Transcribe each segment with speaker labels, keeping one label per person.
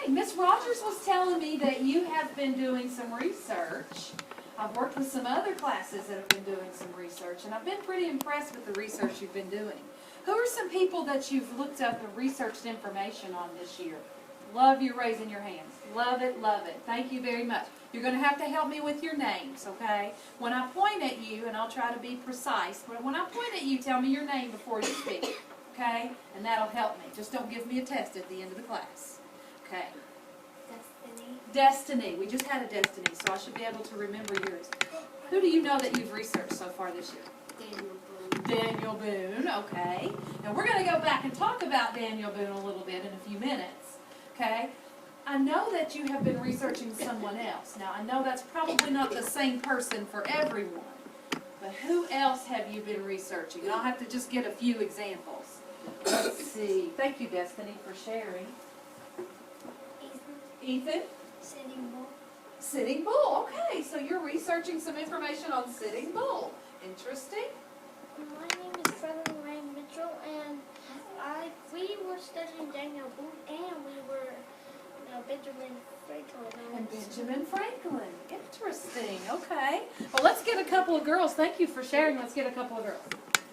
Speaker 1: Okay, Miss Rogers was telling me that you have been doing some research. I've worked with some other classes that have been doing some research, and I've been pretty impressed with the research you've been doing. Who are some people that you've looked up and researched information on this year? Love you raising your hands. Love it, love it. Thank you very much. You're going to have to help me with your names, okay? When I point at you, and I'll try to be precise, but when I point at you, tell me your name before you speak, okay? And that'll help me. Just don't give me a test at the end of the class. Okay.
Speaker 2: Destiny.
Speaker 1: Destiny. We just had a Destiny, so I should be able to remember yours. Who do you know that you've researched so far this year?
Speaker 2: Daniel Boone.
Speaker 1: Daniel Boone, okay. Now we're going to go back and talk about Daniel Boone a little bit in a few minutes, okay? I know that you have been researching someone else. Now I know that's probably not the same person for everyone, but who else have you been researching? And I'll have to just get a few examples. Let's see. Thank you, Destiny, for sharing. Ethan?
Speaker 2: Sitting Bull.
Speaker 1: Sitting Bull. Okay, so you're researching some information on Sitting Bull. Interesting.
Speaker 3: My name is Frederick Ray Mitchell, and we were studying Daniel Boone, and we were Benjamin Franklin.
Speaker 1: And Benjamin Franklin. Interesting. Okay. Well, let's get a couple of girls. Thank you for sharing. Let's get a couple of girls.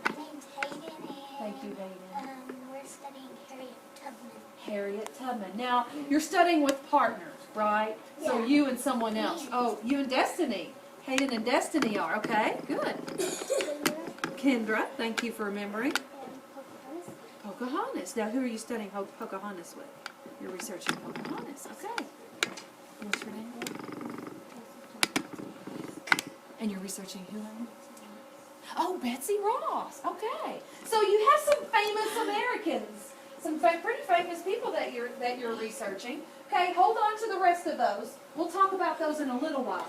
Speaker 2: My name's Hayden, and
Speaker 1: Thank you, Hayden.
Speaker 2: we're studying Harriet Tubman.
Speaker 1: Harriet Tubman. Now, you're studying with partners, right? So
Speaker 2: Yeah.
Speaker 1: you and someone else. Oh, you and Destiny. Hayden and Destiny are. Okay, good. Kendra, thank you for remembering. Pocahontas. Now, who are you studying Pocahontas with? You're researching Pocahontas. Okay. What's your name? And you're researching who? Oh, Betsy Ross. Okay. So you have some famous Americans, some pretty famous people that you're researching. Okay, hold on to the rest of those. We'll talk about those in a little while.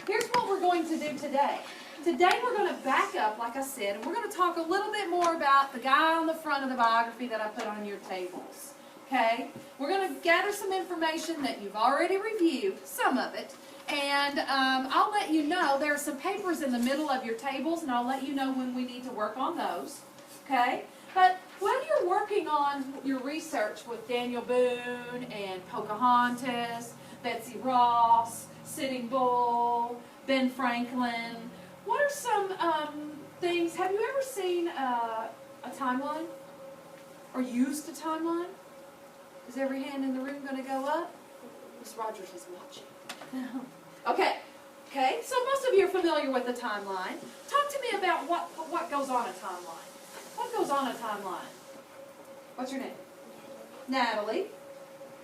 Speaker 1: Here's what we're going to do today. Today we're going to back up, like I said, and we're going to talk a little bit more about the guy on the front of the biography that I put on your tables. Okay? We're going to gather some information that you've already reviewed, some of it, and I'll let you know there are some papers in the middle of your tables, and I'll let you know when we need to work on those. Okay? But when you're working on your research with Daniel Boone and Pocahontas, Betsy Ross, Sitting Bull, Ben Franklin, what are some things, have you ever seen a timeline? Or used a timeline? Is every hand in the room going to go up? Miss Rogers is watching. Okay. Okay, so most of you are familiar with the timeline. Talk to me about what goes on a timeline. What goes on a timeline? What's your name? Natalie.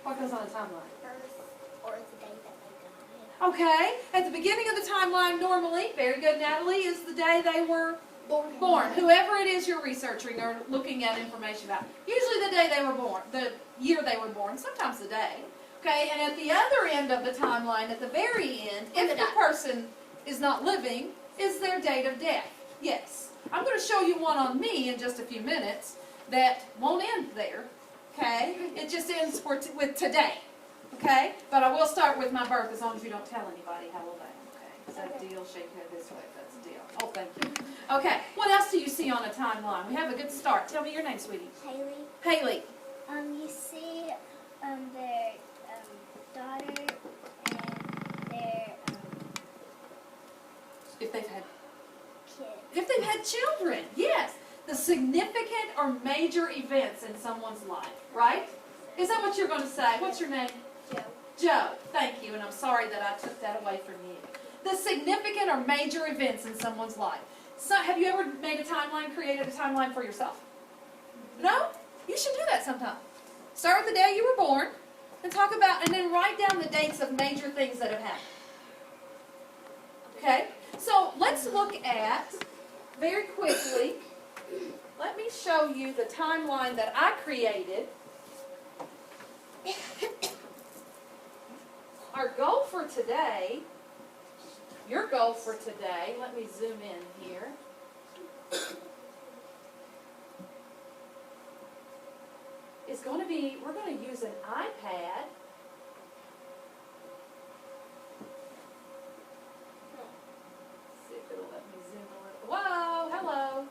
Speaker 1: What goes on a timeline?
Speaker 2: Birth, or the day that they died.
Speaker 1: Okay, at the beginning of the timeline normally, very good Natalie, is the day they were born. Whoever it is you're researching or looking at information about. Usually the day they were born, the year they were born, sometimes the day. Okay, and at the other end of the timeline, at the very end, if the person is not living, is their date of death. Yes. I'm going to show you one on me in just a few minutes that won't end there. Okay? It just ends with today. Okay? But I will start with my birth as long as you don't tell anybody how old I am. Okay? Is that a deal? Shake your head this way if that's a deal. Oh, thank you. Okay. What else do you see on a timeline? We have a good start. Tell me your name, sweetie.
Speaker 2: Haley.
Speaker 1: Haley.
Speaker 2: You see their daughter and their
Speaker 1: If they've had
Speaker 2: kid.
Speaker 1: If they've had children, yes. The significant or major events in someone's life, right? Is that what you're going to say? What's your name?
Speaker 2: Joe.
Speaker 1: Joe. Thank you, and I'm sorry that I took that away from you. The significant or major events in someone's life. So, have you ever made a timeline, created a timeline for yourself? No? You should do that sometime. Start with the day you were born, and talk about, and then write down the dates of major things that have happened. Okay? So let's look at, very quickly, let me show you the timeline that I created. Our goal for today, your goal for today, let me zoom in here. Is going to be, we're going to use an iPad. Whoa, hello.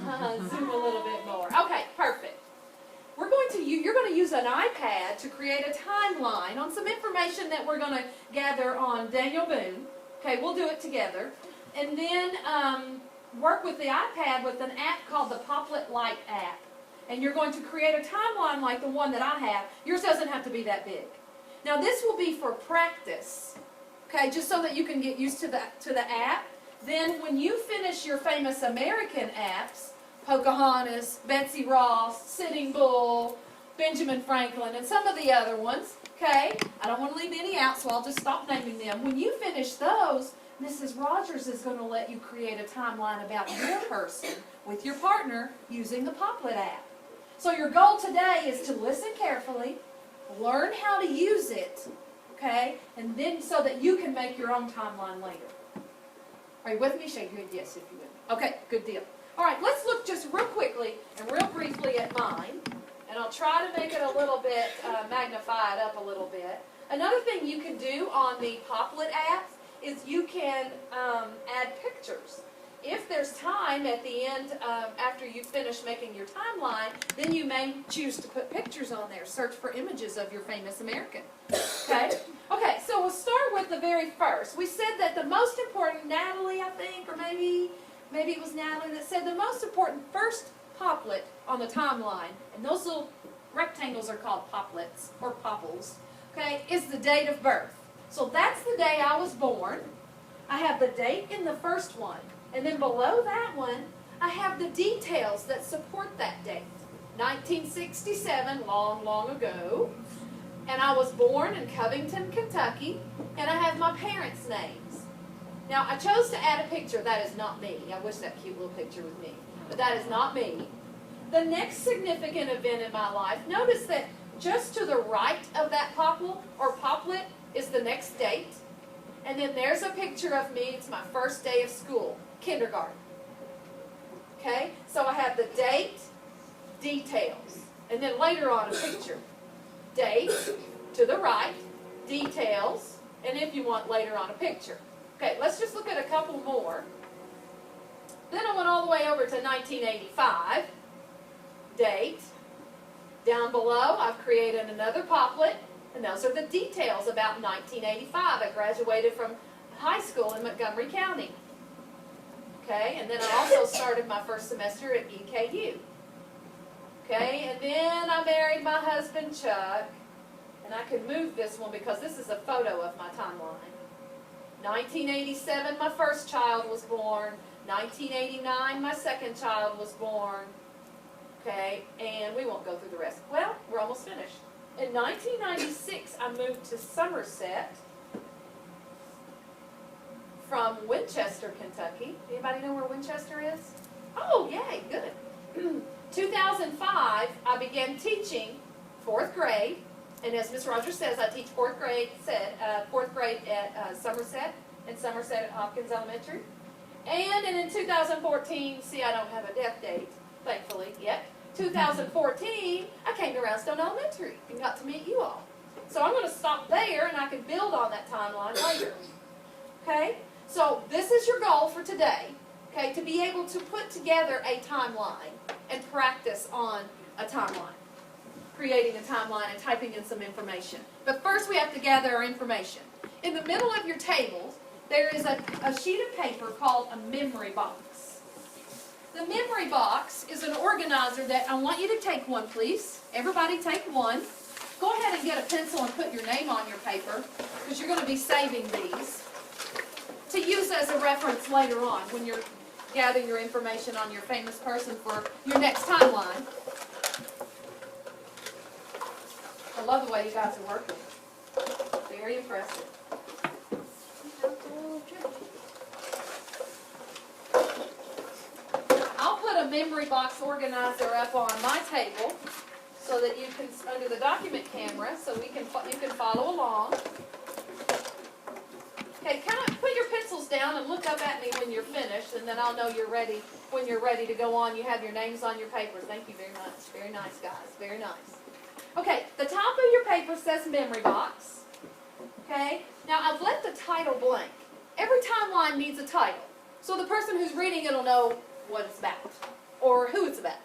Speaker 2: Hello.
Speaker 1: Zoom a little bit more. Okay, perfect. You're going to use an iPad to create a timeline on some information that we're going to gather on Daniel Boone. Okay, we'll do it together. And then work with the iPad with an app called the Popplet LIte app. And you're going to create a timeline like the one that I have. Yours doesn't have to be that big. Now this will be for practice, okay, just so that you can get used to the app. Then when you finish your famous American apps, Pocahontas, Betsy Ross, Sitting Bull, Benjamin Franklin, and some of the other ones, okay, I don't want to leave any out, so I'll just stop naming them. When you finish those, Mrs. Rogers is going to let you create a timeline about your person with your partner using the Popplet app. So your goal today is to listen carefully, learn how to use it, okay, and then so that you can make your own timeline later. Are you with me? Shake your head yes if you will. Okay, good deal. All right, let's look just real quickly and real briefly at mine, and I'll try to make it a little bit, magnify it up a little bit. Another thing you can do on the Popplet app is you can add pictures. If there's time at the end, after you finish making your timeline, then you may choose to put pictures on there. Search for images of your famous American. Okay? Okay, so we'll start with the very first. We said that the most important, Natalie, I think, or maybe it was Natalie that said the most important first Popplet on the timeline, and those little rectangles are called Popplets, or Popples, okay, is the date of birth. So that's the day I was born. I have the date in the first one. And then below that one, I have the details that support that date. 1967, long, long ago. And I was born in Covington, Kentucky. And I have my parents' names. Now, I chose to add a picture. That is not me. I wish that cute little picture was me. But that is not me. The next significant event in my life, notice that just to the right of that Popplet is the next date. And then there's a picture of me. It's my first day of school. Kindergarten. Okay, so I have the date, details, and then later on a picture. Date to the right, details, and if you want later on a picture. Okay, let's just look at a couple more. Then I went all the way over to 1985. Date. Down below, I've created another Popplet, and those are the details about 1985. I graduated from high school in Montgomery County. Okay, and then I also started my first semester at EKU. Okay, and then I married my husband Chuck, and I can move this one because this is a photo of my timeline. 1987, my first child was born. 1989, my second child was born. Okay, and we won't go through the rest. Well, we're almost finished. In 1996, I moved to Somerset from Winchester, Kentucky. Anybody know where Winchester is? Oh, yay, good. 2005, I began teaching 4th grade, and as Ms. Rogers says, I teach 4th grade at Somerset, and Somerset at Hopkins Elementary. And in 2014, see, I don't have a death date, thankfully, yet. 2014, I came to Roundstone Elementary and got to meet you all. So I'm going to stop there, and I can build on that timeline later. Okay? So this is your goal for today, okay, to be able to put together a timeline and practice on a timeline, creating a timeline and typing in some information. But first we have to gather our information. In the middle of your tables, there is a sheet of paper called a memory box. The memory box is an organizer that I want you to take one, please. Everybody take one. Go ahead and get a pencil and put your name on your paper because you're going to be saving these to use as a reference later on when you're gathering your information on your famous person for your next timeline. I love the way you guys are working. Very impressive. I'll put a memory box organizer up on my table so that you can, under the document camera, so you can follow along. Okay, put your pencils down and look up at me when you're finished, and then I'll know you're ready. When you're ready to go on, you have your names on your papers. Thank you very much. Very nice, guys. Very nice. Okay, the top of your paper says memory box. Okay, now I've left the title blank. Every timeline needs a title, so the person who's reading it will know what it's about or who it's about.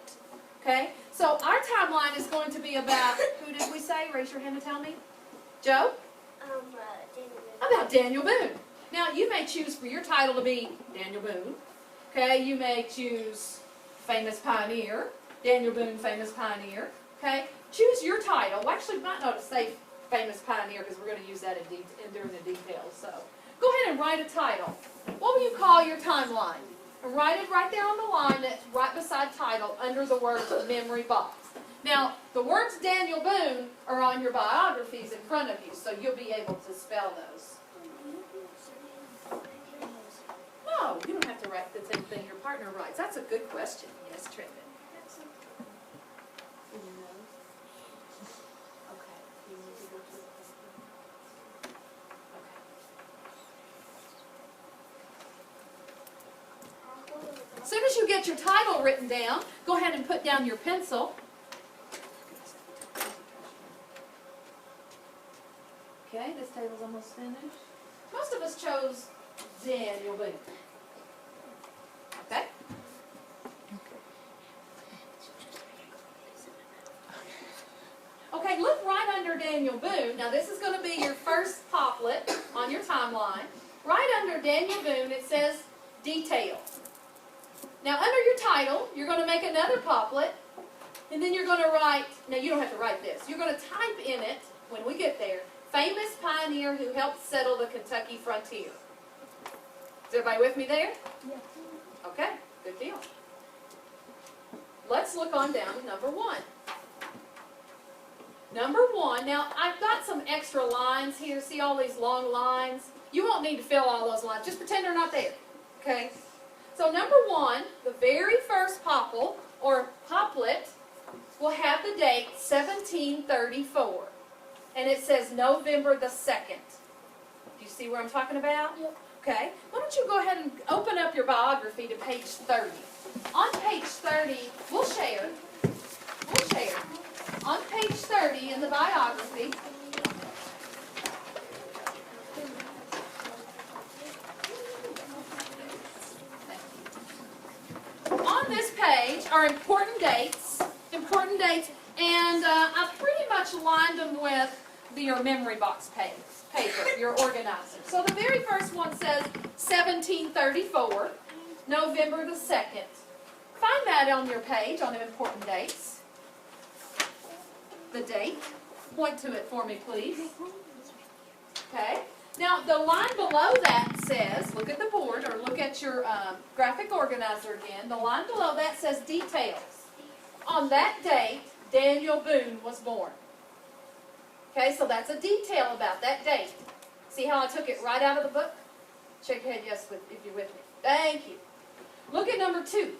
Speaker 1: Okay, So our timeline is going to be about, who did we say? Raise your hand and tell me. Joe?
Speaker 2: Daniel.
Speaker 1: About Daniel Boone. Now, you may choose for your title to be Daniel Boone. Okay, you may choose Famous Pioneer, Daniel Boone, Famous Pioneer. Okay, choose your title. Well, actually, you might not say Famous Pioneer because we're going to use that during the details. So, go ahead and write a title. What will you call your timeline? And write it right there on the line, that's right beside title, under the words memory box. Now, the words Daniel Boone are on your biographies in front of you, so you'll be able to spell those. No, you don't have to write the same thing your partner writes. That's a good question. Yes, Trevin. Okay. You need to go to okay. As soon as you get your title written down, go ahead and put down your pencil. Okay, this table's almost finished. Most of us chose Daniel Boone. Okay? Okay, look right under Daniel Boone. Now this is going to be your first Popplet on your timeline. Right under Daniel Boone it says Detail. Now under your title, you're going to make another Popplet, and then you're going to write, now you don't have to write this, you're going to type in it, when we get there, Famous Pioneer who helped settle the Kentucky frontier. Is everybody with me there?
Speaker 2: Yes.
Speaker 1: Okay, good deal. Let's look on down to number 1. Number 1, now I've got some extra lines here. See all these long lines? You won't need to fill all those lines. Just pretend they're not there. Okay? So number 1, the very first Popplet will have the date 1734. And it says November the 2nd. Do you see where I'm talking about?
Speaker 2: Yep.
Speaker 1: Okay. Why don't you go ahead and open up your biography to page 30. On page 30, we'll share. On page 30 in the biography, on this page are important dates, and I've pretty much lined them with your memory box paper, your organizer. So the very first one says 1734, November the 2nd. Find that on your page on the important dates. The date. Point to it for me, please. Okay. Now, the line below that says, look at the board, or look at your graphic organizer again. The line below that says details. On that date, Daniel Boone was born. Okay, so that's a detail about that date. See how I took it right out of the book? Shake your head yes if you're with me. Thank you. Look at number 2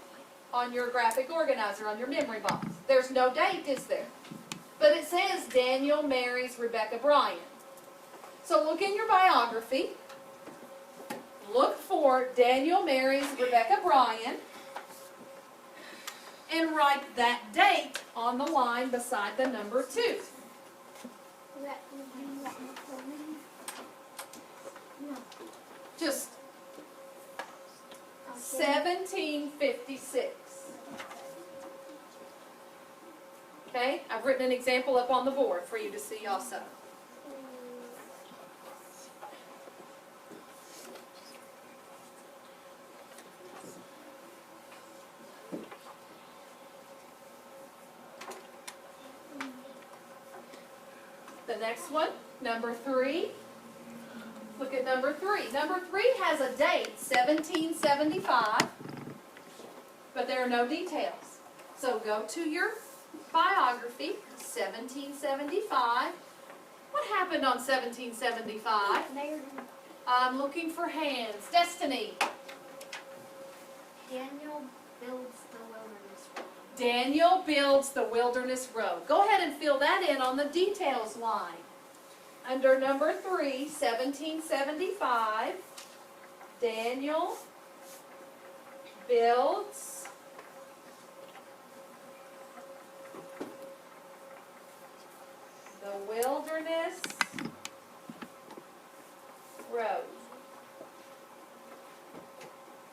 Speaker 1: on your graphic organizer, on your memory box. There's no date, is there? But it says Daniel marries Rebecca Bryan. So look in your biography. Look for Daniel marries Rebecca Bryan. And write that date on the line beside the number 2. Just 1756. Okay, I've written an example up on the board for you to see also. The next one, number 3. Look at number 3. Number 3 has a date, 1775, but there are no details. So go to your biography, 1775. What happened on 1775? I'm looking for hands. Destiny.
Speaker 3: Daniel builds the wilderness road.
Speaker 1: Daniel builds the wilderness road. Go ahead and fill that in on the details line. Under number 3, 1775, Daniel builds the wilderness road.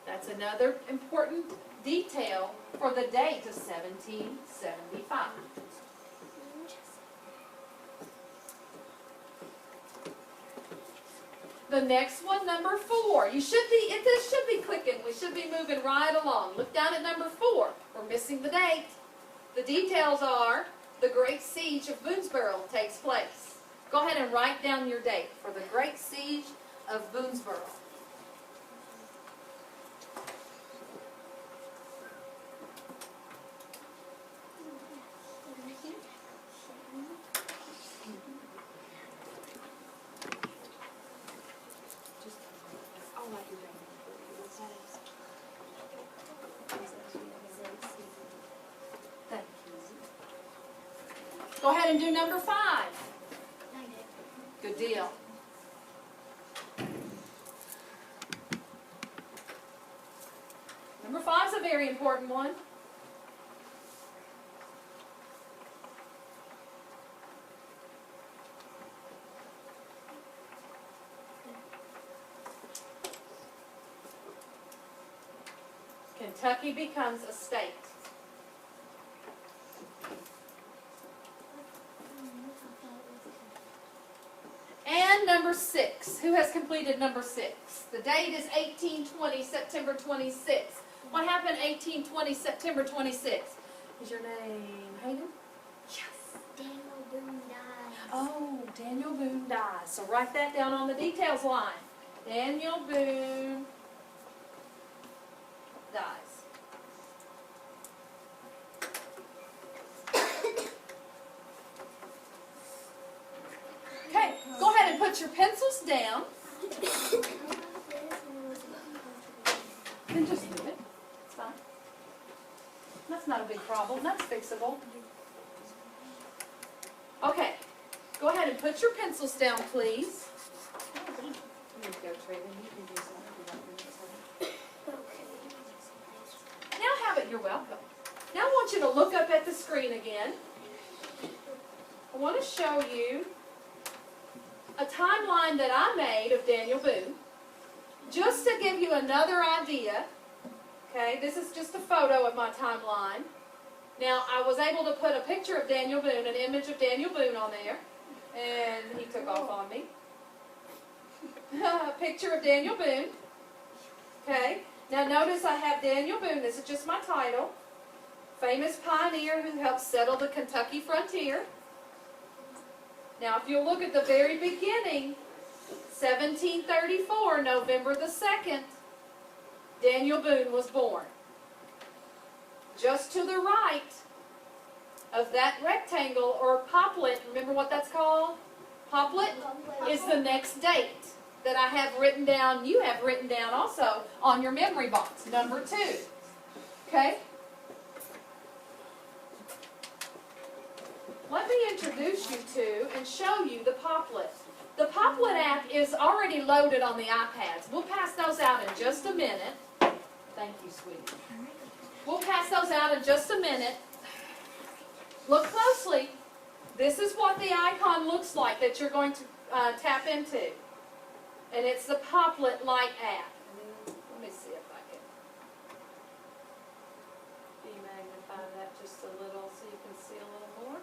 Speaker 1: That's another important detail for the date of 1775. The next one, number 4. This should be clicking. We should be moving right along. Look down at number 4. We're missing the date. The details are the Great Siege of Boonesborough takes place. Go ahead and write down your date for the Great Siege of Boonesborough. Go ahead and do number 5. Good deal. Number 5 is a very important one. Kentucky becomes a state. And number 6. Who has completed number 6? The date is 1820, September 26th. What happened 1820, September 26th? Is your name Hayden?
Speaker 3: Yes. Daniel Boone died.
Speaker 1: Oh, Daniel Boone dies. So write that down on the details line. Daniel Boone dies. Okay, go ahead and put your pencils down. Then just do it. It's fine. That's not a big problem. That's fixable. Okay, go ahead and put your pencils down, please. Here you go, Trayvon. You can do something. Now have it. You're welcome. Now I want you to look up at the screen again. I want to show you a timeline that I made of Daniel Boone, just to give you another idea. Okay, this is just a photo of my timeline. Now, I was able to put a picture of Daniel Boone, an image of Daniel Boone on there, and he took off on me. A picture of Daniel Boone. Okay, now notice I have Daniel Boone, this is just my title, famous pioneer who helped settle the Kentucky frontier. Now, if you look at the very beginning, 1734, November the 2nd, Daniel Boone was born. Just to the right of that rectangle, or Popplet, remember what that's called? Popplet is the next date that I have written down, you have written down also on your memory box, number 2. Okay? Let me introduce you to and show you the Popplet. The Popplet app is already loaded on the iPads. We'll pass those out in just a minute. Thank you, sweetie. We'll pass those out in just a minute. Look closely. This is what the icon looks like that you're going to tap into. And it's the Popplet LIte app. Let me see if I can demagnify that just a little so you can see a little more.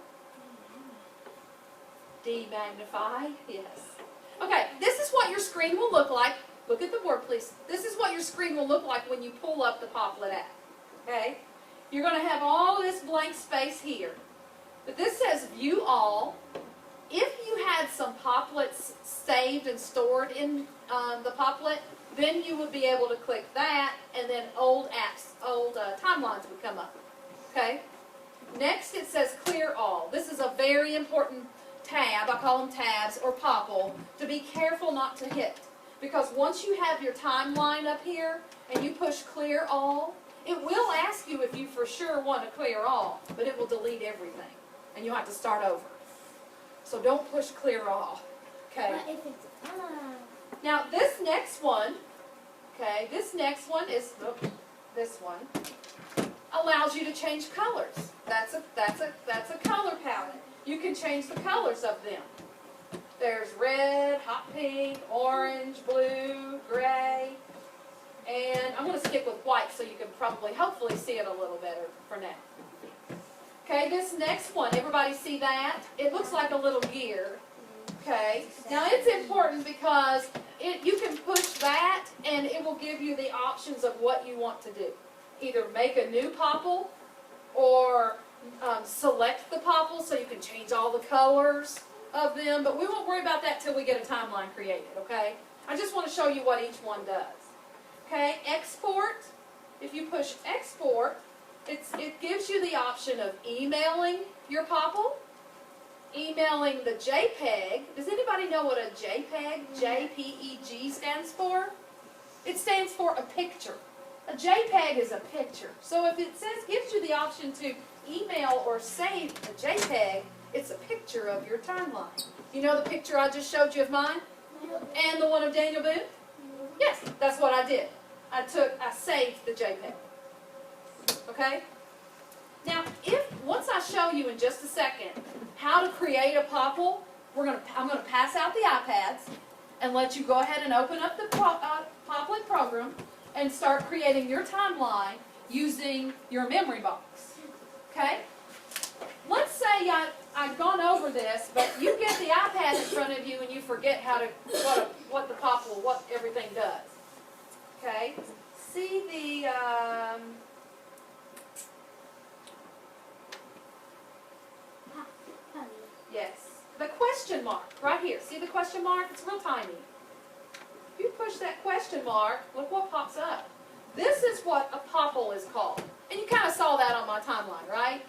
Speaker 1: Demagnify, yes. Okay, this is what your screen will look like. Look at the board, please. This is what your screen will look like when you pull up the Popplet app. Okay? You're going to have all this blank space here. But this says View All. If you had some Popplets saved and stored in the Popplet, then you would be able to click that, and then old apps, old timelines would come up. Okay? Next, it says Clear All. This is a very important tab, I call them tabs, or popple, to be careful not to hit. Because once you have your timeline up here, and you push Clear All, it will ask you if you for sure want to clear all, but it will delete everything. And you'll have to start over. So don't push Clear All. Okay?
Speaker 3: But if it's
Speaker 1: Now this next one, okay, this next one is, this one, allows you to change colors. That's a color palette. You can change the colors of them. There's red, hot pink, orange, blue, gray. And I'm going to stick with white so you can probably, hopefully see it a little better for now. Okay, this next one, everybody see that? It looks like a little gear. Okay, now it's important because you can push that and it will give you the options of what you want to do. Either make a new popple or select the popple so you can change all the colors of them. But we won't worry about that till we get a timeline created, okay? I just want to show you what each one does. Okay, export. If you push export, it gives you the option of emailing your popple, emailing the JPEG. Does anybody know what a JPEG, J-P-E-G stands for? It stands for a picture. A JPEG is a picture. So if it gives you the option to email or save a JPEG, it's a picture of your timeline. You know the picture I just showed you of mine? And the one of Daniel Boone? Yes, that's what I did. I saved the JPEG. Okay? Now, once I show you in just a second how to create a popple, I'm going to pass out the iPads and let you go ahead and open up the Popplet program and start creating your timeline using your memory box. Okay? Let's say I've gone over this, but you get the iPad in front of you and you forget what the popple, what everything does. Okay? See the yes, the question mark right here. See the question mark? It's real tiny. If you push that question mark, look what pops up. This is what a popple is called. And you kind of saw that on my timeline, right?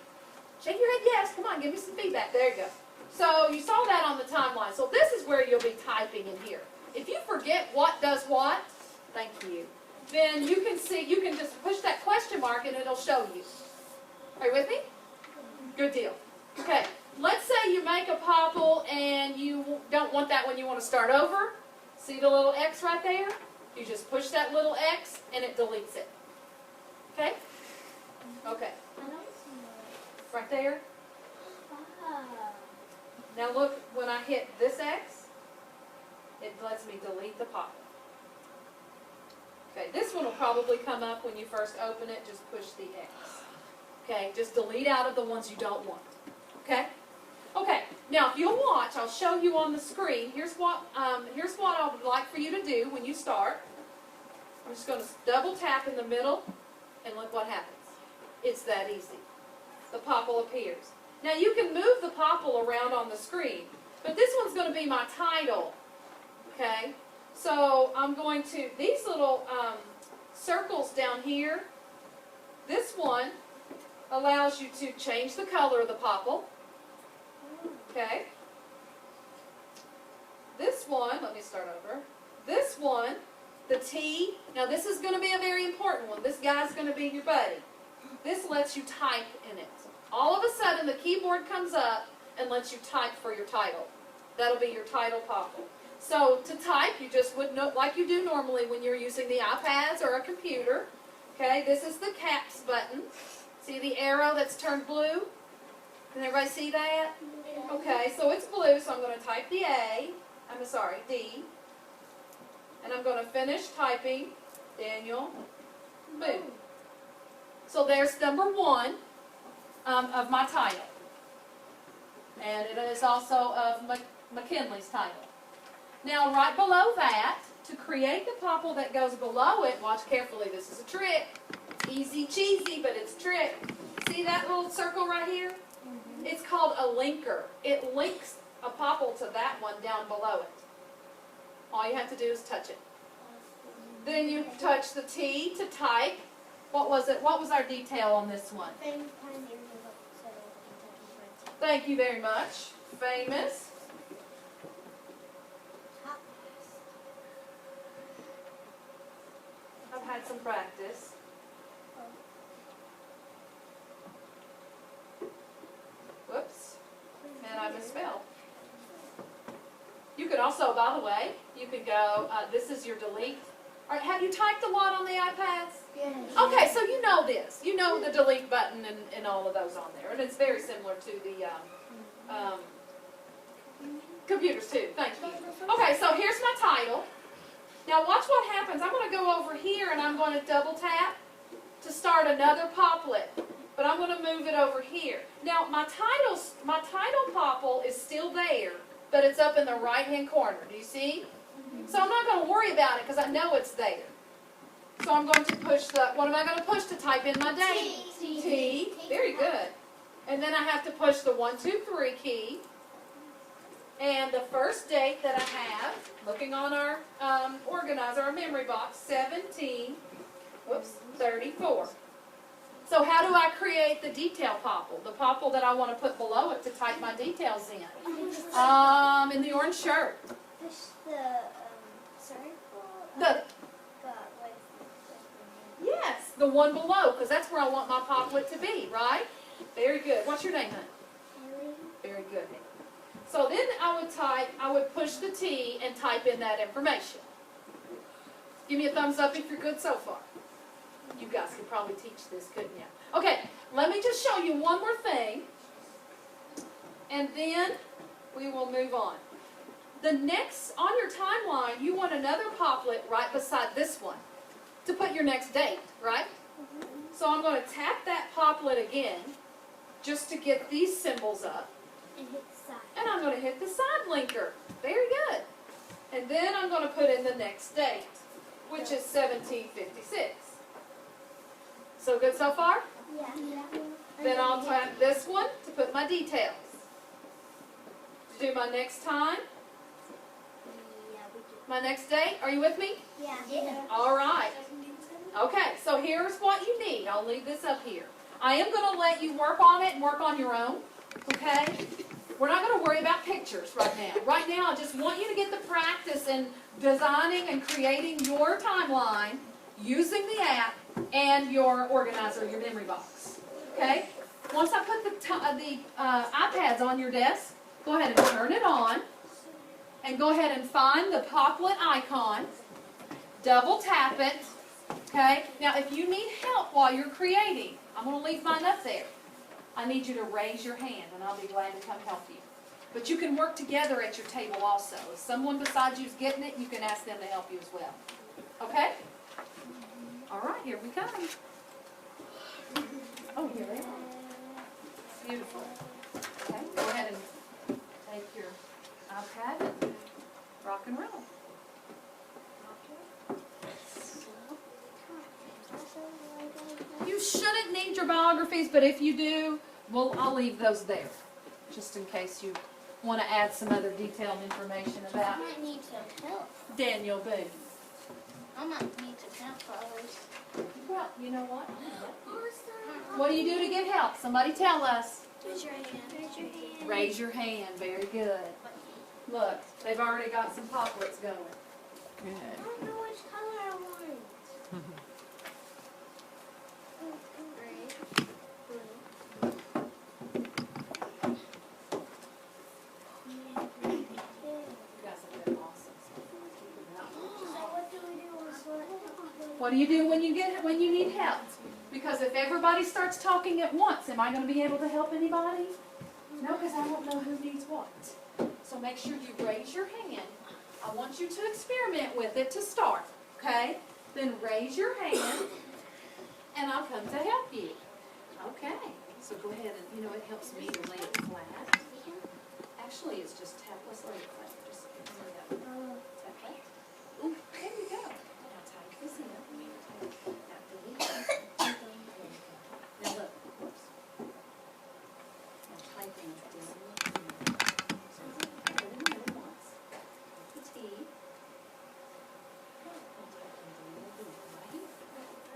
Speaker 1: Shake your head yes. Come on, give me some feedback. There you go. So you saw that on the timeline. So this is where you'll be typing in here. If you forget what does what, thank you, then you can just push that question mark and it'll show you. Are you with me? Good deal. Okay, let's say you make a popple and you don't want that one, you want to start over. See the little X right there? You just push that little X and it deletes it. Okay? Okay. Right there. Now look, when I hit this X, it lets me delete the popple. Okay, this one will probably come up when you first open it. Just push the X. Okay, just delete out of the ones you don't want. Okay? Okay, now if you'll watch, I'll show you on the screen. Here's what I would like for you to do when you start. I'm just going to double tap in the middle, and look what happens. It's that easy. The popple appears. Now you can move the popple around on the screen, but this one's going to be my title. Okay? So I'm going to, these little circles down here, this one allows you to change the color of the popple. Okay? This one, let me start over. This one, the T, now this is going to be a very important one. This guy's going to be your buddy. This lets you type in it. All of a sudden the keyboard comes up and lets you type for your title. That'll be your title popple. So to type, you just would know, like you do normally when you're using the iPads or a computer. Okay, this is the caps button. See the arrow that's turned blue? Can everybody see that? Okay, so it's blue, so I'm going to type the D. And I'm going to finish typing Daniel Boone. So there's number 1 of my title. And it is also of McKinley's title. Now right below that, to create the popple that goes below it, watch carefully, this is a trick. It's easy cheesy, but it's a trick. See that little circle right here? Mm-hmm. It's called a linker. It links a popple to that one down below it. All you have to do is touch it. Then you touch the T to type. What was it? What was our detail on this one? Thank you very much. Famous. I've had some practice. Whoops. And I misspelled. You could also, by the way, you could go, this is your delete. All right, have you typed a lot on the iPads?
Speaker 3: Yes.
Speaker 1: Okay, so you know this. You know the delete button and all of those on there. And it's very similar to the computers too. Thank you. Okay, so here's my title. Now watch what happens. I'm going to go over here and I'm going to double tap to start another Popplet. But I'm going to move it over here. Now my title Popple is still there, but it's up in the right-hand corner. Do you see? So I'm not going to worry about it because I know it's there. So I'm going to push what am I going to push to type in my date? T. Very good. And then I have to push the 1, 2, 3 key. And the first date that I have, looking on our organizer, our memory box, 17/34. So how do I create the detail Popple? The Popple that I want to put below it to type my details in. In the orange shirt.
Speaker 3: Push the circle.
Speaker 1: Yes, the one below, because that's where I want my Popplet to be, right? Very good. What's your name, hon? Very good. So then I would push the T and type in that information. Give me a thumbs up if you're good so far. You guys could probably teach this, couldn't you? Okay, let me just show you one more thing, and then we will move on. The next, on your timeline, you want another Popplet right beside this one to put your next date, right? So I'm going to tap that Popplet again just to get these symbols up.
Speaker 3: And hit the side.
Speaker 1: And I'm going to hit the side linker. Very good. And then I'm going to put in the next date, which is 1756. So good so far?
Speaker 3: Yeah.
Speaker 1: Then I'll tap this one to put my details. To do my next time, my next date. Are you with me?
Speaker 3: Yeah.
Speaker 1: All right. Okay, so here's what you need. I'll leave this up here. I am going to let you work on it and work on your own. Okay? We're not going to worry about pictures right now. Right now, I just want you to get the practice in designing and creating your timeline using the app and your organizer, your memory box. Okay? Once I put the iPads on your desk, go ahead and turn it on. And go ahead and find the Popplet icon. Double tap it. Okay? Now, if you need help while you're creating, I'm going to leave mine up there. I need you to raise your hand, and I'll be glad to come help you. But you can work together at your table also. If someone besides you is getting it, you can ask them to help you as well. Okay? All right, here we go. Oh, here they are. Beautiful. Okay, go ahead and take your iPad and rock and roll. You shouldn't need your biographies, but if you do, I'll leave those there, just in case you want to add some other detailed information about
Speaker 3: I might need some help.
Speaker 1: Daniel Boone.
Speaker 3: I might need some help for others.
Speaker 1: Well, you know what? What do you do to get help? Somebody tell us.
Speaker 3: Raise your hand. Raise your hand.
Speaker 1: Raise your hand. Very good. Look, they've already got some Popplets going. Good.
Speaker 3: I don't know which color I want. Red, blue.
Speaker 1: You guys have been awesome.
Speaker 3: So what do we do?
Speaker 1: What do you do when you need help? Because if everybody starts talking at once, am I going to be able to help anybody? No, because I don't know who needs what. So make sure you raise your hand. I want you to experiment with it to start, okay? Then raise your hand, and I'll come to help you. Okay, so go ahead and, it helps me to lay it flat. Actually, it's just tap, let's lay it flat. Just there we go. Tap that. Ooh, there we go. Now type this in. Now delete it. Now look, whoops. Now type in this. So put it in the middle once. The T. I'll type in the middle right here.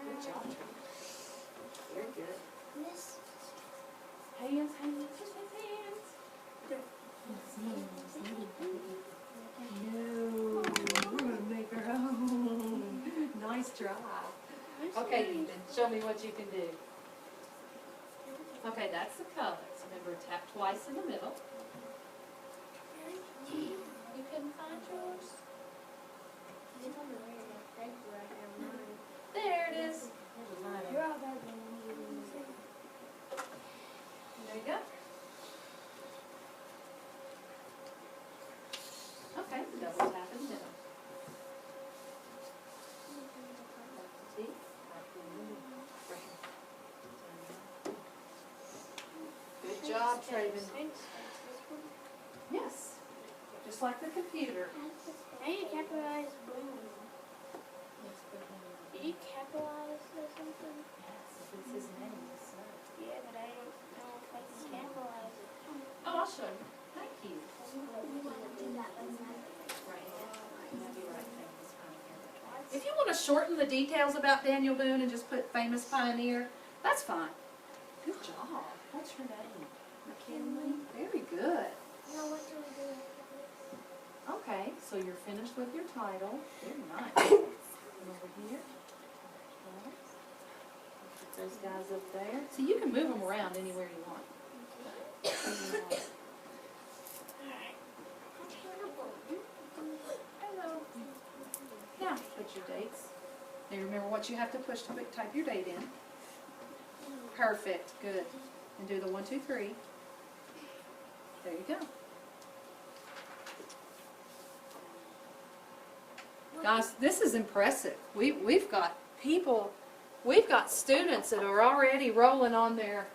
Speaker 1: Good job. Very good. Hands, just with hands. No, we're going to make our own. Nice try. Okay, Ethan, show me what you can do. Okay, that's the colors. Remember, tap twice in the middle. You couldn't find yours? There it is. There you go. Okay, double tap in the middle. I'll trade in. Yes, just like the computer.
Speaker 3: How you capitalize boom? Did you capitalize or something?
Speaker 1: Yes, if it's his name, yes, sir.
Speaker 3: Yeah, but I don't know if I can capitalize it.
Speaker 1: Oh, I'll show you. Thank you.
Speaker 2: We want to do that one now.
Speaker 1: If you want to shorten the details about Daniel Boone and just put famous pioneer, that's fine. Good job. What's your name? McKinley. Very good.
Speaker 3: Now what do we do?
Speaker 1: Okay, so you're finished with your title. Very nice. Come over here. Okay. Put those guys up there. So you can move them around anywhere you want.
Speaker 3: Hello.
Speaker 1: Now, put your dates. Now remember what you have to push to type your date in. Perfect, good. And do the 1, 2, 3. There you go. Guys, this is impressive. We've got people, we've got students that are already rolling on their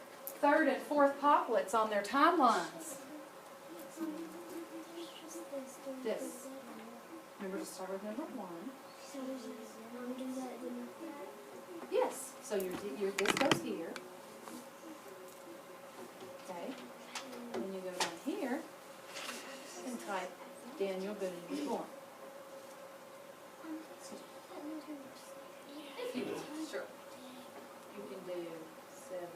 Speaker 1: 3rd and 4th Popplets on their timelines. This. Remember to start with number 1. Yes. So your this goes here. Okay. Then you go down here and type Daniel Boone was born. If you want, sure. You can do 7 and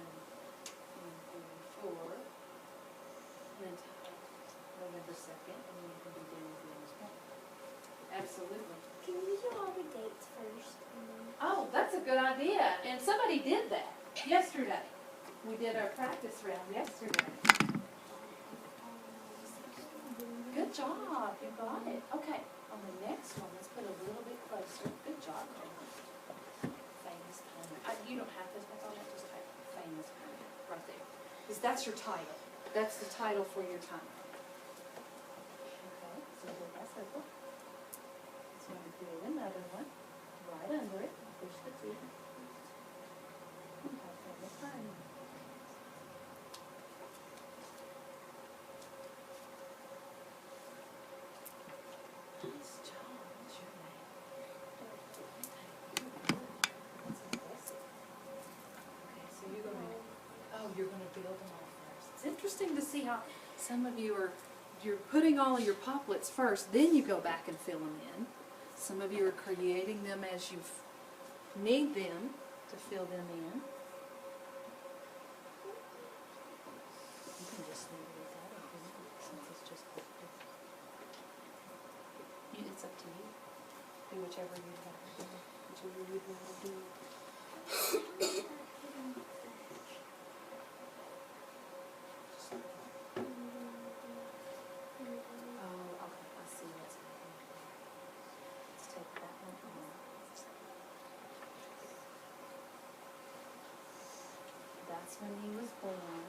Speaker 1: 4, and then type November 2nd, and then you can do Daniel Boone was born. Absolutely.
Speaker 3: Can we do all the dates first?
Speaker 1: Oh, that's a good idea. And somebody did that yesterday. We did our practice round yesterday. Good job. You got it. Okay. On the next one, let's put a little bit closer. Good job, Colin. Famous pioneer. You don't have to type on that. Just type famous pioneer right there. Because that's your title. That's the title for your time. Okay. So that's simple. So I'm going to do another one right under it. Push the T. And type famous pioneer. Nice job. What's your name? That's impressive. Okay, so you're going to build them all first. It's interesting to see how some of you you're putting all of your Popplets first, then you go back and fill them in. Some of you are creating them as you need them to fill them in. You can just leave it at that, I think, since it's just it's up to you. Do whichever you'd like to do. Whichever you'd want to do. Oh, okay. I see what's happening. Let's take that one off. That's when he was born.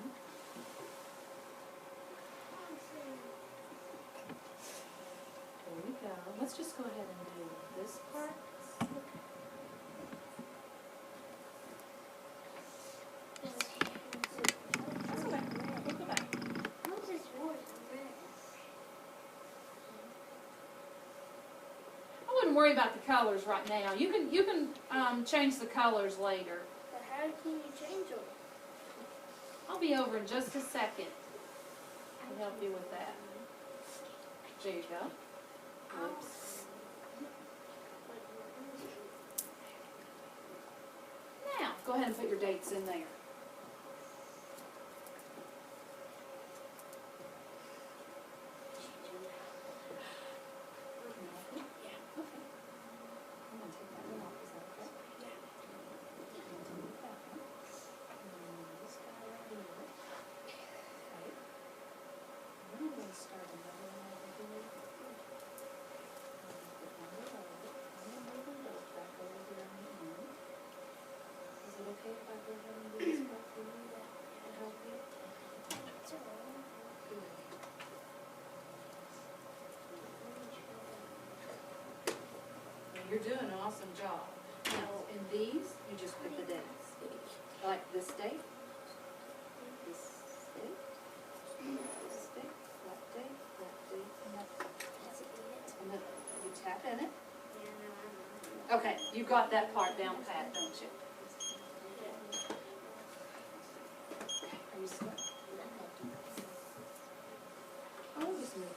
Speaker 1: There we go. Let's just go ahead and do this part. Let's go back. We'll go back.
Speaker 3: What's this word?
Speaker 1: I wouldn't worry about the colors right now. You can change the colors later.
Speaker 3: But how can you change them?
Speaker 1: I'll be over in just a second to help you with that. There you go. Oops. Now, go ahead and put your dates in there. Yeah, okay. I'm going to take that one off. Is that okay? Yeah. I'm going to move that one. And then this guy right here. Okay. And then I'm going to start another one over here. Is it okay if I go ahead and do this part for you to help you?
Speaker 3: It's all right.
Speaker 1: You're doing an awesome job. Now, in these, you just put the dates. Like this date, this date, Okay, you got that part down pat, don't you? Okay, are you still? Oh, just move them.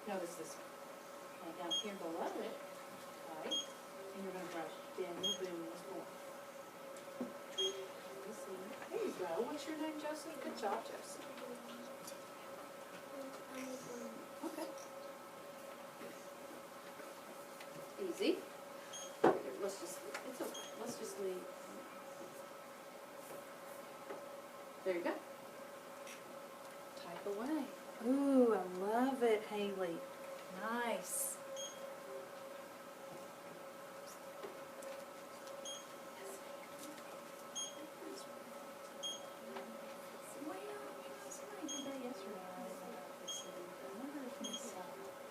Speaker 1: Notice this one. And down here below it, right? And you're going to write Daniel Boone was born. There you go. What's your name, Josie? Good job, Josie. Okay. Easy. Here, let's just, it's okay. Let's just leave. There you go. Type away. Ooh, I love it, Haley. Nice.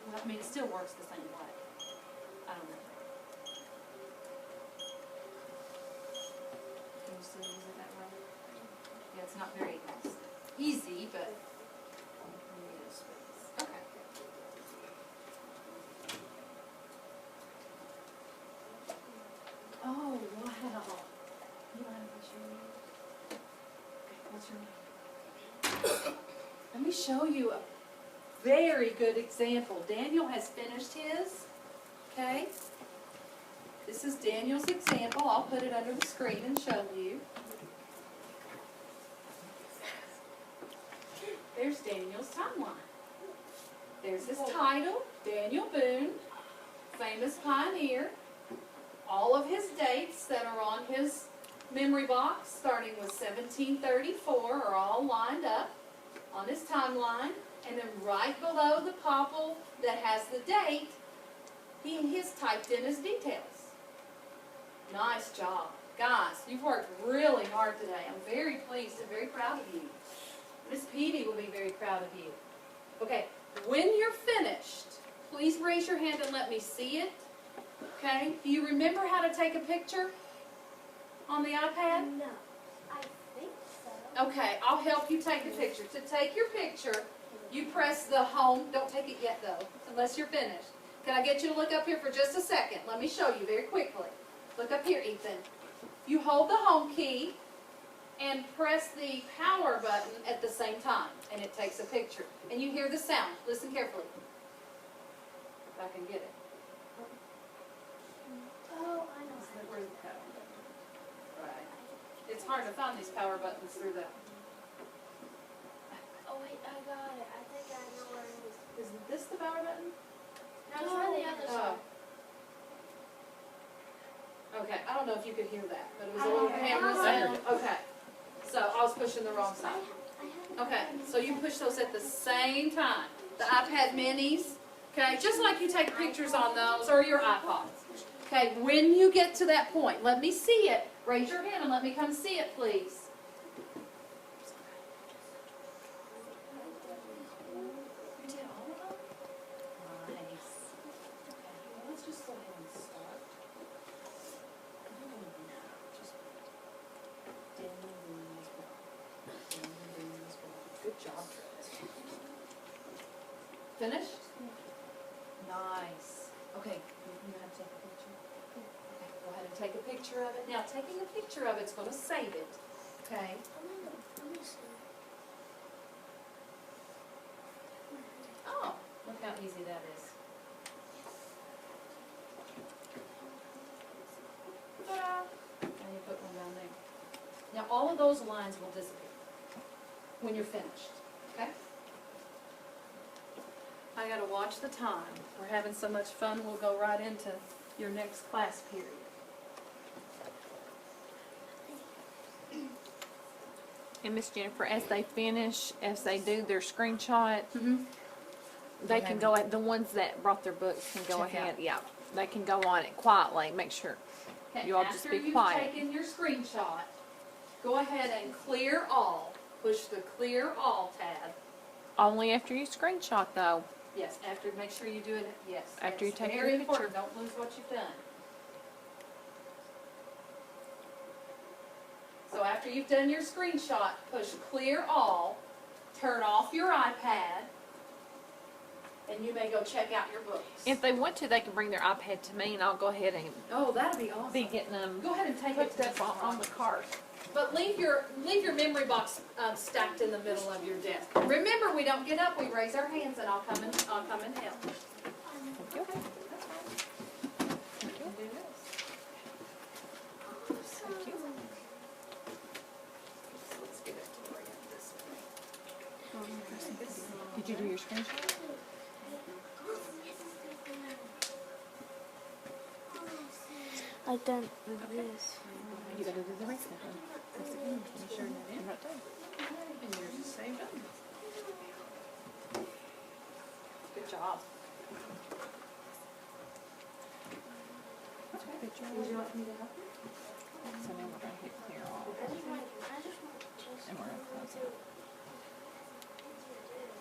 Speaker 1: Well, I mean, it still works the same way. I don't know. Can you still use it that way? Yeah, it's not very easy, but we need a space. Okay. Oh, wow. You don't have what's your name? Okay, what's your name? Let me show you a very good example. Daniel has finished his, okay? This is Daniel's example. I'll put it under the screen and show you. There's Daniel's timeline. There's his title, Daniel Boone, famous pioneer. All of his dates that are on his memory box, starting with 1734, are all lined up on his timeline. And then right below the popple that has the date, he's typed in his details. Nice job. Guys, you've worked really hard today. I'm very pleased and very proud of you. Miss Peavy will be very proud of you. Okay, when you're finished, please raise your hand and let me see it. Okay, do you remember how to take a picture on the iPad?
Speaker 2: No, I think so.
Speaker 1: Okay, I'll help you take a picture. To take your picture, you press the home. Don't take it yet though, unless you're finished. Can I get you to look up here for just a second? Let me show you very quickly. Look up here, Ethan. You hold the home key and press the power button at the same time, and it takes a picture. And you hear the sound. Listen carefully. If I can get it.
Speaker 2: Oh, I know.
Speaker 1: Where's the power? Right. It's hard to find these power buttons through the...
Speaker 3: Oh wait, I got it. I think I know where it is.
Speaker 1: Isn't this the power button?
Speaker 3: Now try the other side.
Speaker 1: Okay, I don't know if you could hear that, but it was a little hammer sound. Okay, so I was pushing the wrong side. Okay, so you push those at the same time. The iPad minis, okay, just like you take pictures on those or your iPods. Okay, when you get to that point, let me see it. Raise your hand and let me come see it, please. You did all of them? Nice. Okay, well, let's just go ahead and start. Just Daniel Boone was born. Daniel Boone was born. Good job, Travis. Finished? Nice. Okay, you have to take a picture. Okay, go ahead and take a picture of it. Now, taking a picture of it's going to save it. Okay. Oh, look how easy that is. Ta-da! And you put one down there. Now, all of those lines will disappear when you're finished. Okay? I gotta watch the time. We're having so much fun, we'll go right into your next class period.
Speaker 4: And Miss Jennifer, as they finish, as they do their screenshot, They can go at, the ones that brought their books can go
Speaker 1: Check
Speaker 4: ahead,
Speaker 1: out.
Speaker 4: yeah. They can go on it quietly, make sure.
Speaker 1: Okay,
Speaker 4: You all just
Speaker 1: after
Speaker 4: be
Speaker 1: you've
Speaker 4: quiet.
Speaker 1: taken your screenshot, go ahead and clear all. Push the clear all tab.
Speaker 4: Only after you screenshot though.
Speaker 1: Yes, after, make sure you do it, yes.
Speaker 4: After you
Speaker 1: that's
Speaker 4: take your
Speaker 1: very
Speaker 4: picture.
Speaker 1: important. Don't lose what you've done. So after you've done your screenshot, push clear all, turn off your iPad, and you may go check out your books.
Speaker 4: If they want to, they can bring their iPad to me and I'll go ahead and
Speaker 1: Oh, that'd be awesome.
Speaker 4: be getting them
Speaker 1: Go ahead and take it
Speaker 4: hooked
Speaker 1: to
Speaker 4: up on the cart.
Speaker 1: But leave your memory box stacked in the middle of your desk. Remember, we don't get up, we raise our hands, and I'll come and help.
Speaker 4: Thank you.
Speaker 1: Okay, that's fine. You can do this.
Speaker 4: Thank you.
Speaker 1: Let's get it to where this way.
Speaker 4: Did you do your screenshot?
Speaker 3: I've done this.
Speaker 4: You gotta do the rest of them. That's the good. You sure that in right there.
Speaker 1: And yours is saved up. Good job.
Speaker 4: Picture
Speaker 1: Would you like me to help you?
Speaker 4: So now we're gonna hit clear all. And we're gonna close it.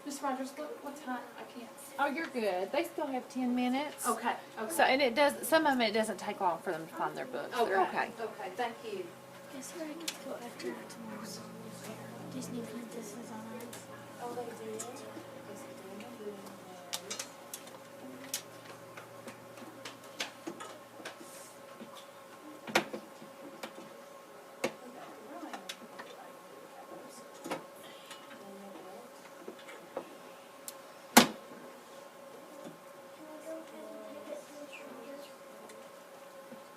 Speaker 1: Miss Rogers, what time? I can't.
Speaker 4: Oh, you're good. They still have 10 minutes.
Speaker 1: Okay, okay.
Speaker 4: So, and it does, some of them, it doesn't take long for them to find their books. They're okay.
Speaker 1: Okay, thank you.
Speaker 3: Guess where I get to go after tomorrow's Disney Princesses on Ice.
Speaker 1: Oh, they do?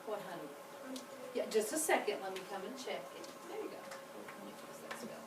Speaker 1: What, honey? Yeah, just a second, let me come and check it. There you go. Let me fix that spell.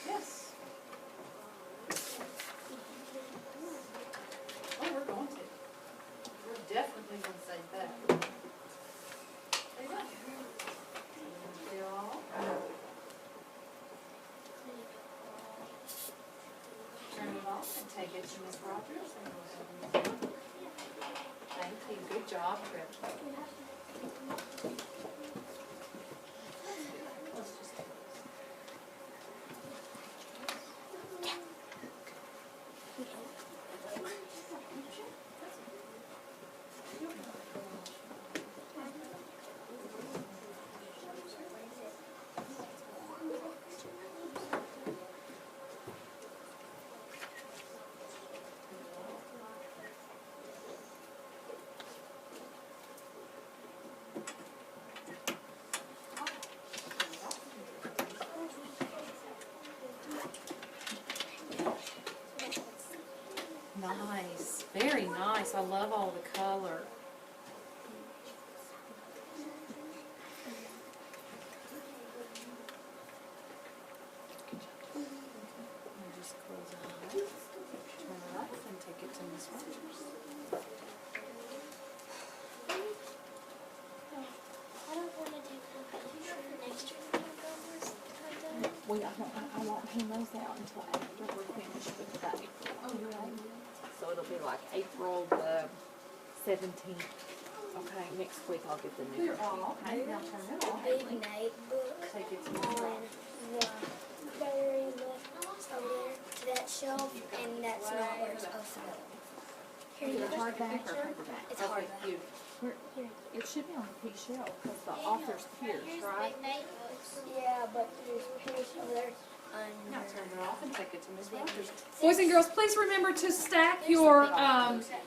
Speaker 1: Yes. Oh, we're going to. We're definitely going to save that. There you go. Clear all. Turn it off and take it to Miss Rogers. Thank you. Good job, Trip. Let's just do this. Nice, very nice. I love all the color. And just close it out. Turn it off and take it to Miss Rogers.
Speaker 3: I don't want to take a picture for next year when I go this.
Speaker 4: I won't hand those out until after we're finished with that. So it'll be like April the 17th. Okay, next week I'll get the new.
Speaker 1: Clear all. Okay, now turn it off.
Speaker 3: Big night book
Speaker 1: Take it to
Speaker 3: on
Speaker 1: Miss Rogers.
Speaker 3: the very left over there to that shelf, and that's not where it's supposed to go. Here you go.
Speaker 4: Hardback.
Speaker 3: It's
Speaker 1: Okay,
Speaker 3: hardback.
Speaker 1: beautiful.
Speaker 3: Here.
Speaker 4: It should be on the pink shelf because the author's Pierce, right?
Speaker 3: Yeah, but there's Pierce over there.
Speaker 1: Now turn it off and take it to Miss Rogers. Boys and girls, please remember to stack your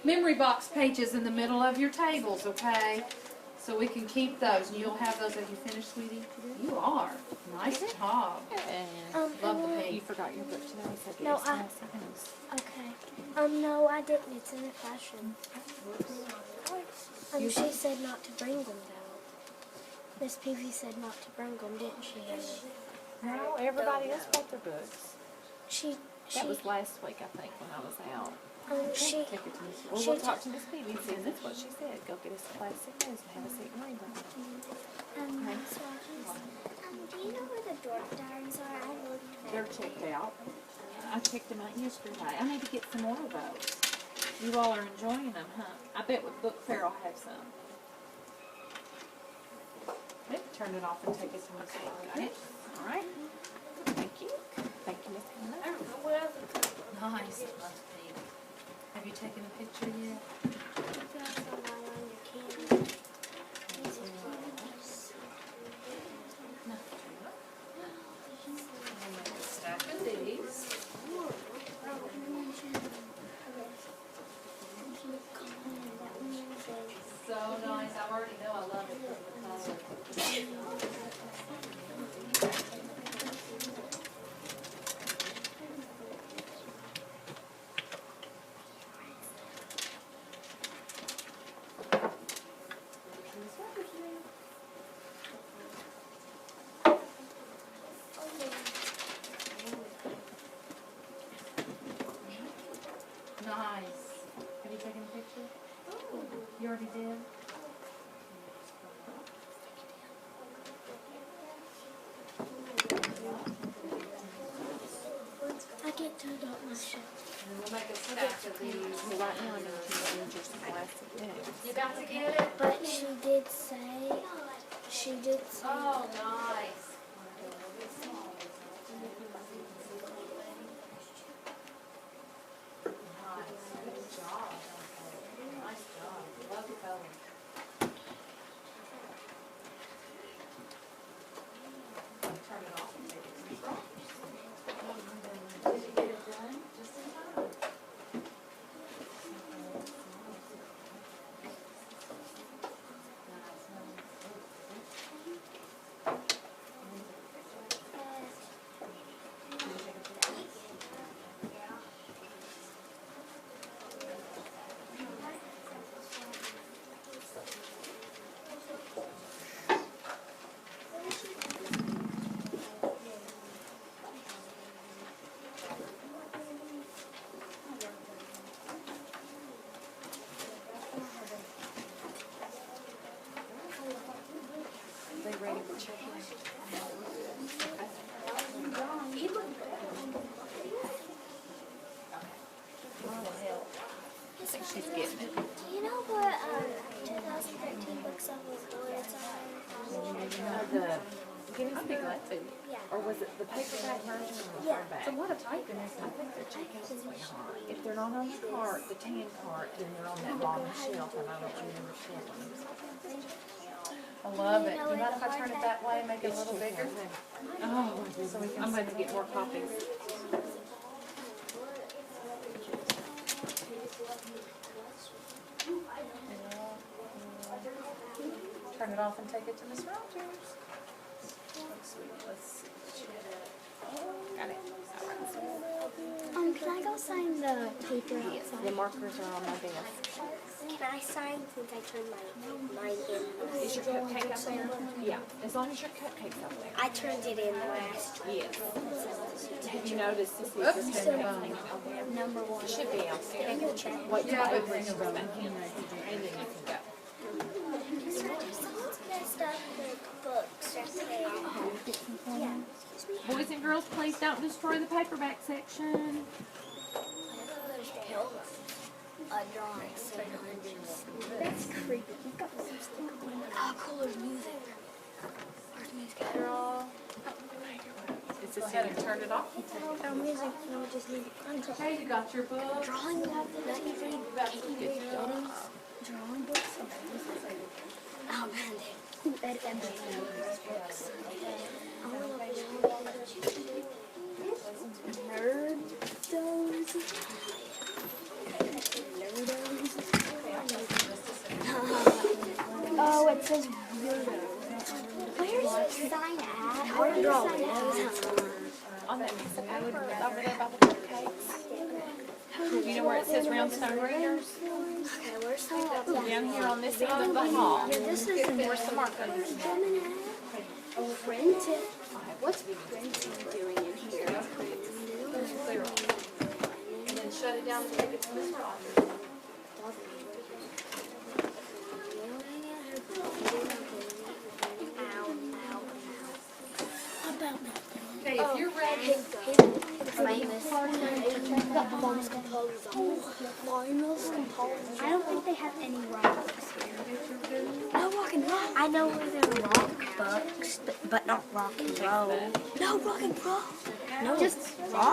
Speaker 1: memory box pages in the middle of your tables, okay? So we can keep those, and you'll have those as you finish, sweetie. You are. Nice job.
Speaker 4: And
Speaker 1: Love the
Speaker 4: you
Speaker 1: pink.
Speaker 4: forgot your book today, so give
Speaker 3: No,
Speaker 4: us 10 seconds.
Speaker 3: Okay.
Speaker 2: No, I didn't. It's in the classroom. She said not to bring them though. Miss Peavy said not to bring them, didn't she?
Speaker 4: No, everybody else brought their books. That was last week, I think, when I was out.
Speaker 2: She
Speaker 4: Take it to Miss. Well, we'll talk to Miss Peavy and see if that's what she said. Go get us a classic news and have a seat and read them.
Speaker 2: do you know where the dork diaries are? I looked.
Speaker 4: They're checked out. I checked them out yesterday. I need to get some more of those. You all are enjoying them, huh? I bet with book fair I'll have some. Maybe turn it off and take it to Miss Peavy. All right. Thank you. Thank you, Miss Hannah.
Speaker 1: Nice. Have you taken a picture yet? Stack of these. So nice. I already know I love it from the color. Nice. Have you taken a picture? You already did?
Speaker 2: I get to adopt my show.
Speaker 1: And we'll make a stack of these.
Speaker 4: Well, right now I need you to read your classic news.
Speaker 1: You about to get it?
Speaker 2: But she did say.
Speaker 1: Oh, nice. Good job. Nice job. Love the color. Turn it off and take it to the front. Did you get it done just in time?
Speaker 4: They ready for check-in? I think she's getting it.
Speaker 2: Do you know what 2013 books of the words are?
Speaker 4: Guinness Pig too.
Speaker 2: Yeah.
Speaker 4: Or was it the paperback version or the
Speaker 2: Yeah.
Speaker 4: hardback?
Speaker 1: It's a lot of typing, isn't
Speaker 4: I
Speaker 1: it?
Speaker 4: think they're checking hard. If they're not on the cart, the tan cart, then they're on that bottom shelf, and I don't remember checking them.
Speaker 1: I love it. Do you mind if I turn it that way and make it a little bigger?
Speaker 4: Oh, so we can. I'm going to get more copies.
Speaker 1: Turn it off and take it to Miss Rogers. Let's see.
Speaker 4: Got it.
Speaker 2: Can I go sign the paper
Speaker 4: Yes,
Speaker 2: outside?
Speaker 4: the markers are on my desk.
Speaker 2: Can I sign since I turned mine in?
Speaker 4: Is your cupcake up there? Yeah, as long as your cupcake's up there.
Speaker 2: I turned it in last
Speaker 4: Yes. Have you noticed this is the everything out there?
Speaker 2: number one.
Speaker 4: It should be out there.
Speaker 2: Can I go check?
Speaker 4: Wait till
Speaker 1: Yeah,
Speaker 4: I
Speaker 1: but bring
Speaker 4: bring
Speaker 1: them
Speaker 4: them
Speaker 1: back
Speaker 4: in, and then you can go.
Speaker 2: Someone's messed up the books right there. Yeah.
Speaker 4: Boys and girls, please don't destroy the paperback section.
Speaker 2: A drawing 700. That's creepy. You've got some stuff going on. How cool is music? Where's music? They're all.
Speaker 4: It's a
Speaker 1: Go ahead and turn it off.
Speaker 2: No music. No, just music. I'm
Speaker 1: Hey, you got your book?
Speaker 2: drawing about the not even drawing books. Oh man, who read everything in these books? I want to nerd those. Oh, it says weirdo. Where's the sign at? Where's the sign at?
Speaker 4: On that piece of paper over there by the cupcakes. You know where it says Roundstone Readers?
Speaker 2: Okay, where's the
Speaker 4: Down here on this end of the hall.
Speaker 2: This is
Speaker 4: Where's the marker?
Speaker 2: printed. What's printing doing in here?
Speaker 1: Clear off. And then shut it down and take it to Miss Rogers. Okay, if you're ready.
Speaker 2: I don't think they have any rocks here. No rock and roll. I know where there are rock books, but not rock and roll. No rock and roll. No, just rock.